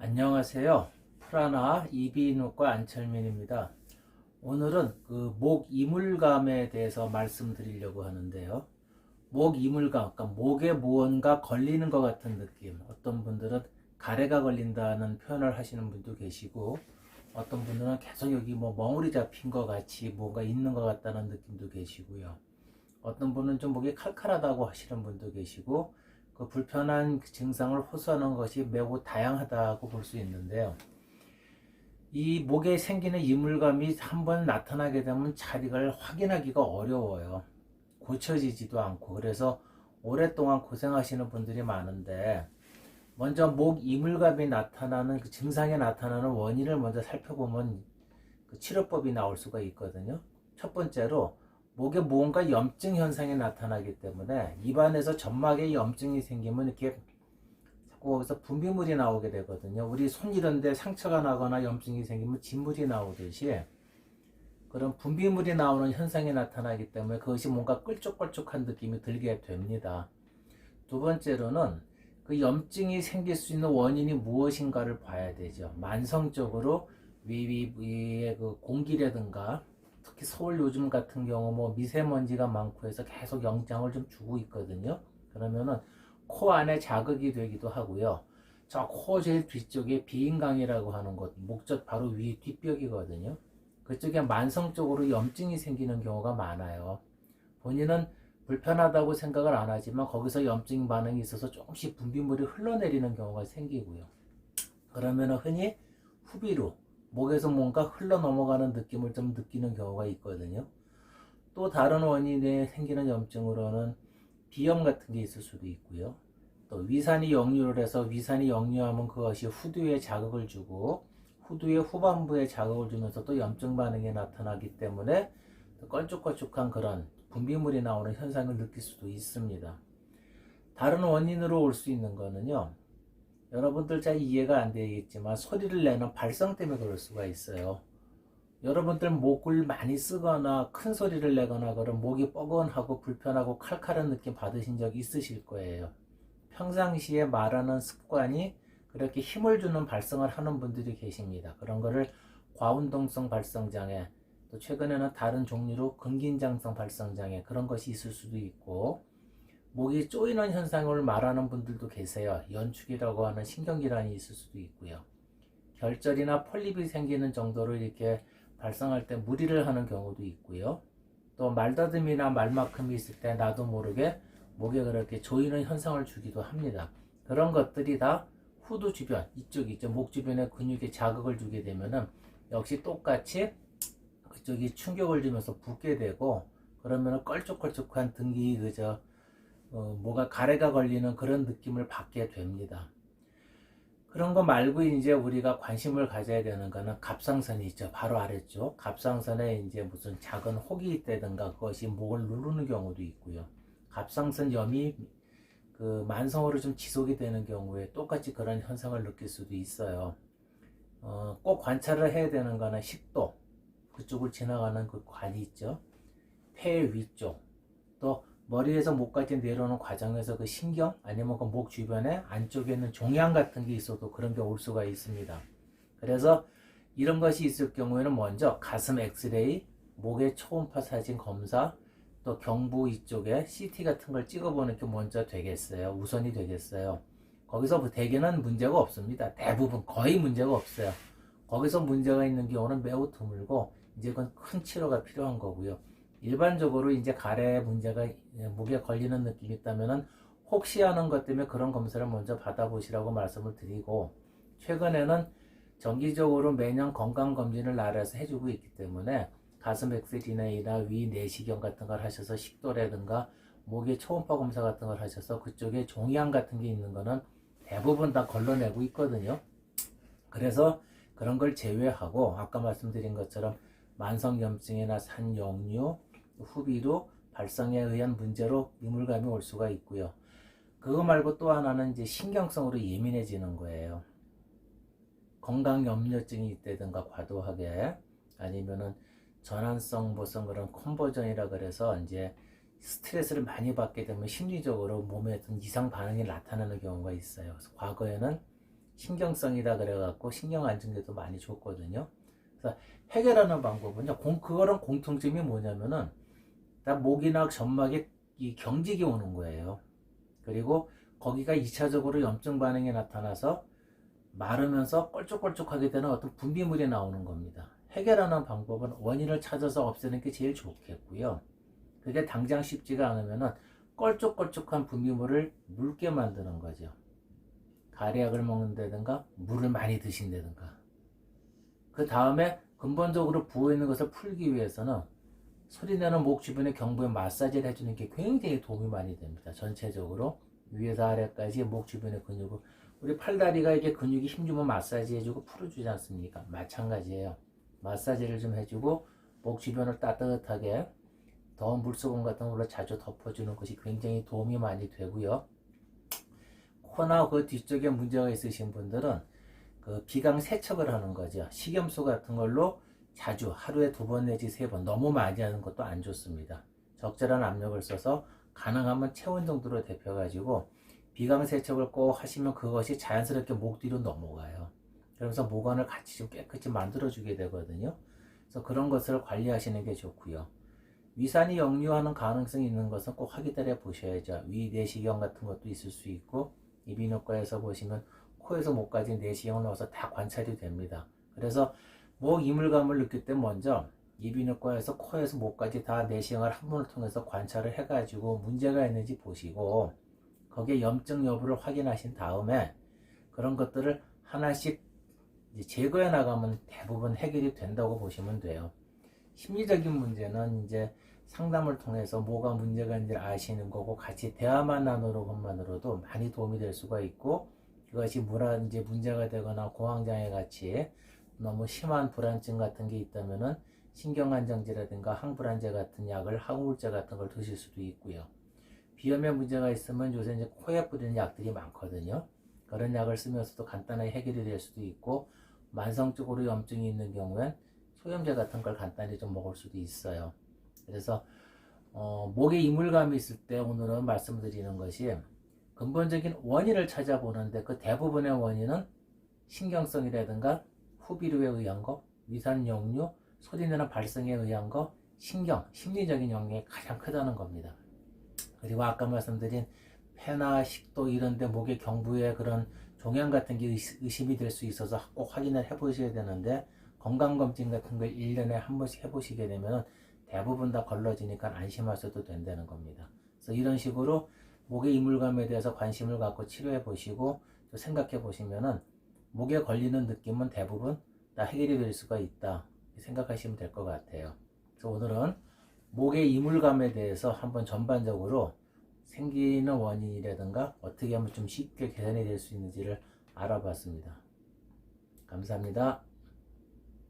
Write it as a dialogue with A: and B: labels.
A: 안녕하세요. 프라나 이비인후과 안철민입니다. 오늘은 목 이물감에 대해서 말씀드리려고 하는데요. 목 이물감, 그러니까 목에 무언가 걸리는 것 같은 느낌. 어떤 분들은 가래가 걸린다는 표현을 하시는 분도 계시고, 어떤 분들은 계속 여기 멍울이 잡힌 것 같이 뭔가 있는 것 같다는 느낌도 계시고요. 어떤 분은 좀 목이 칼칼하다고 하시는 분도 계시고, 그 불편한 증상을 호소하는 것이 매우 다양하다고 볼 수 있는데요. 이 목에 생기는 이물감이 한번 나타나게 되면 자리를 확인하기가 어려워요. 고쳐지지도 않고. 그래서 오랫동안 고생하시는 분들이 많은데, 먼저 목 이물감이 나타나는 그 증상에 나타나는 원인을 먼저 살펴보면 그 치료법이 나올 수가 있거든요. 첫 번째로 목에 무언가 염증 현상이 나타나기 때문에 입안에서 점막에 염증이 생기면 이렇게 자꾸 거기서 분비물이 나오게 되거든요. 우리 손 이런 데 상처가 나거나 염증이 생기면 진물이 나오듯이 그런 분비물이 나오는 현상이 나타나기 때문에 그것이 뭔가 끌쭉끌쭉한 느낌이 들게 됩니다. 두 번째로는 그 염증이 생길 수 있는 원인이 무엇인가를 봐야 되죠. 만성적으로 위의 그 공기라든가 특히 서울 요즘 같은 경우 미세먼지가 많고 해서 계속 영향을 좀 주고 있거든요. 그러면은 코 안에 자극이 되기도 하고요. 저 코 제일 뒤쪽에 비인강이라고 하는 곳, 목젖 바로 위 뒷벽이거든요. 그쪽에 만성적으로 염증이 생기는 경우가 많아요. 본인은 불편하다고 생각을 안 하지만 거기서 염증 반응이 있어서 조금씩 분비물이 흘러내리는 경우가 생기고요. 그러면 흔히 후비로 목에서 뭔가 흘러 넘어가는 느낌을 좀 느끼는 경우가 있거든요. 또 다른 원인에 생기는 염증으로는 비염 같은 게 있을 수도 있고요. 또 위산이 역류를 해서 위산이 역류하면 그것이 후두에 자극을 주고 후두의 후반부에 자극을 주면서 또 염증 반응이 나타나기 때문에 껄쭉껄쭉한 그런 분비물이 나오는 현상을 느낄 수도 있습니다. 다른 원인으로 올 수 있는 거는요. 여러분들 잘 이해가 안 되겠지만 소리를 내는 발성 때문에 그럴 수가 있어요. 여러분들 목을 많이 쓰거나 큰 소리를 내거나 그런 목이 뻐근하고 불편하고 칼칼한 느낌 받으신 적 있으실 거예요. 평상시에 말하는 습관이 그렇게 힘을 주는 발성을 하는 분들이 계십니다. 그런 거를 과운동성 발성장애, 또 최근에는 다른 종류로 근긴장성 발성장애 그런 것이 있을 수도 있고, 목이 쪼이는 현상을 말하는 분들도 계세요. 연축이라고 하는 신경질환이 있을 수도 있고요. 결절이나 폴립이 생기는 정도로 이렇게 발성할 때 무리를 하는 경우도 있고요. 또 말다듬이나 말막힘이 있을 때 나도 모르게 목에 그렇게 조이는 현상을 주기도 합니다. 그런 것들이 다 후두 주변, 이쪽 있죠. 목 주변에 근육에 자극을 주게 되면은 역시 똑같이 그쪽이 충격을 주면서 붓게 되고, 그러면은 껄쭉껄쭉한 등기 뭐가 가래가 걸리는 그런 느낌을 받게 됩니다. 그런 거 말고 이제 우리가 관심을 가져야 되는 거는 갑상선이 있죠. 바로 아래쪽. 갑상선에 이제 무슨 작은 혹이 있다든가 그것이 목을 누르는 경우도 있고요. 갑상선염이 그 만성으로 좀 지속이 되는 경우에 똑같이 그런 현상을 느낄 수도 있어요. 꼭 관찰을 해야 되는 거는 식도, 그쪽을 지나가는 그 관이 있죠. 폐 위쪽, 또 머리에서 목까지 내려오는 과정에서 그 신경 아니면 그 목 주변에 안쪽에 있는 종양 같은 게 있어도 그런 게 올 수가 있습니다. 그래서 이런 것이 있을 경우에는 먼저 가슴 엑스레이, 목의 초음파 사진 검사, 또 경부 이쪽에 CT 같은 걸 찍어보는 게 먼저 되겠어요. 우선이 되겠어요. 거기서 대개는 문제가 없습니다. 대부분 거의 문제가 없어요. 거기서 문제가 있는 경우는 매우 드물고 이제 그건 큰 치료가 필요한 거고요. 일반적으로 이제 가래 문제가 목에 걸리는 느낌이 있다면은 혹시 하는 것 때문에 그런 검사를 먼저 받아보시라고 말씀을 드리고, 최근에는 정기적으로 매년 건강검진을 나라에서 해주고 있기 때문에 가슴 엑스레이나 위 내시경 같은 걸 하셔서 식도라든가 목의 초음파 검사 같은 걸 하셔서 그쪽에 종양 같은 게 있는 거는 대부분 다 걸러내고 있거든요. 그래서 그런 걸 제외하고 아까 말씀드린 것처럼 만성염증이나 산역류, 후비로 발성에 의한 문제로 이물감이 올 수가 있고요. 그거 말고 또 하나는 이제 신경성으로 예민해지는 거예요. 건강염려증이 있다든가 과도하게, 아니면은 전환성 보성 그런 컨버전이라 그래서 이제 스트레스를 많이 받게 되면 심리적으로 몸에 어떤 이상 반응이 나타나는 경우가 있어요. 그래서 과거에는 신경성이다 그래갖고 신경 안정제도 많이 줬거든요. 그래서 해결하는 방법은요. 그거랑 공통점이 뭐냐면은 다 목이나 점막에 이 경직이 오는 거예요. 그리고 거기가 2차적으로 염증 반응이 나타나서 마르면서 껄쭉껄쭉하게 되는 어떤 분비물이 나오는 겁니다. 해결하는 방법은 원인을 찾아서 없애는 게 제일 좋겠고요. 그게 당장 쉽지가 않으면은 껄쭉껄쭉한 분비물을 묽게 만드는 거죠. 가래약을 먹는다든가 물을 많이 드신다든가. 그 다음에 근본적으로 부어있는 것을 풀기 위해서는 소리내는 목 주변의 경부에 마사지를 해주는 게 굉장히 도움이 많이 됩니다. 전체적으로 위에서 아래까지 목 주변의 근육을, 우리 팔다리가 이게 근육이 힘주면 마사지 해주고 풀어주지 않습니까? 마찬가지예요. 마사지를 좀 해주고 목 주변을 따뜻하게 더운 물소금 같은 걸로 자주 덮어주는 것이 굉장히 도움이 많이 되고요. 코나 그 뒤쪽에 문제가 있으신 분들은 그 비강 세척을 하는 거죠. 식염수 같은 걸로 자주 하루에 2번 내지 3번, 너무 많이 하는 것도 안 좋습니다. 적절한 압력을 써서 가능하면 체온 정도로 데펴가지고 비강 세척을 꼭 하시면 그것이 자연스럽게 목 뒤로 넘어가요. 그러면서 모관을 같이 좀 깨끗이 만들어주게 되거든요. 그래서 그런 것을 관리하시는 게 좋고요. 위산이 역류하는 가능성이 있는 것은 꼭 확인해 보셔야죠. 위 내시경 같은 것도 있을 수 있고, 이비인후과에서 보시면 코에서 목까지 내시경을 넣어서 다 관찰이 됩니다. 그래서 목 이물감을 느낄 때 먼저 이비인후과에서 코에서 목까지 다 내시경을 한 번을 통해서 관찰을 해가지고 문제가 있는지 보시고, 거기에 염증 여부를 확인하신 다음에 그런 것들을 하나씩 제거해 나가면 대부분 해결이 된다고 보시면 돼요. 심리적인 문제는 이제 상담을 통해서 뭐가 문제가 있는지 아시는 거고, 같이 대화만 나누는 것만으로도 많이 도움이 될 수가 있고, 그것이 이제 문제가 되거나 공황장애 같이 너무 심한 불안증 같은 게 있다면은 신경안정제라든가 항불안제 같은 약을, 항우울제 같은 걸 드실 수도 있고요. 비염에 문제가 있으면 요새 이제 코에 뿌리는 약들이 많거든요. 그런 약을 쓰면서도 간단하게 해결이 될 수도 있고, 만성적으로 염증이 있는 경우엔 소염제 같은 걸 간단히 좀 먹을 수도 있어요. 그래서 목에 이물감이 있을 때 오늘은 말씀드리는 것이 근본적인 원인을 찾아보는데, 그 대부분의 원인은 신경성이라든가 후비류에 의한 거, 위산 역류, 소리내는 발성에 의한 거, 심리적인 영향이 가장 크다는 겁니다. 그리고 아까 말씀드린 폐나 식도 이런데 목의 경부에 그런 종양 같은 게 의심이 될 수 있어서 꼭 확인을 해 보셔야 되는데, 건강검진 같은 걸 1년에 한 번씩 해보시게 되면 대부분 다 걸러지니까 안심하셔도 된다는 겁니다. 그래서 이런 식으로 목의 이물감에 대해서 관심을 갖고 치료해 보시고 또 생각해 보시면은 목에 걸리는 느낌은 대부분 다 해결이 될 수가 있다 생각하시면 될 것 같아요. 그래서 오늘은 목의 이물감에 대해서 한번 전반적으로 생기는 원인이라든가 어떻게 하면 좀 쉽게 개선이 될 수 있는지를 알아봤습니다. 감사합니다.